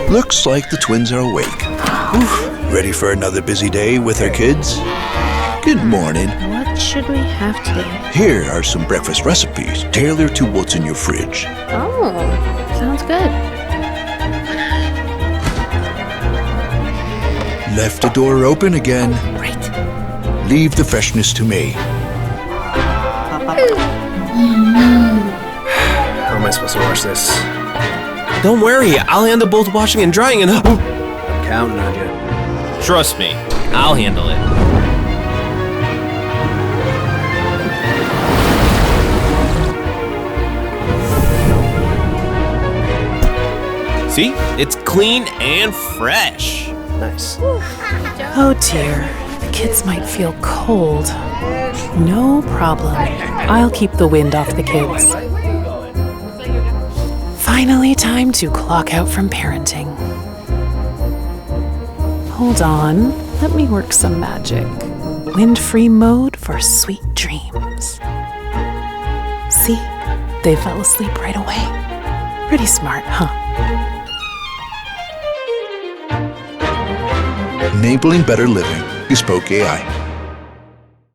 Looks like the twins are awake. Ready for another busy day with our kids? Good morning. What should we have today? Here are some breakfast recipes tailored to what's in your fridge. Oh, sounds good. Left the door open again. Right. Leave the freshness to me. How am I supposed to wash this? Don't worry, I'll handle both washing and drying and... I'm counting on you. Trust me, I'll handle it. See? It's clean and fresh. Nice. Oh dear, the kids might feel cold. No problem. I'll keep the wind off the kids. Finally, time to clock out from parenting. Hold on, let me work some magic. Wind-free mode for sweet dreams. See, they fell asleep right away. Pretty smart, huh? Enabling better living. Bespoke AI.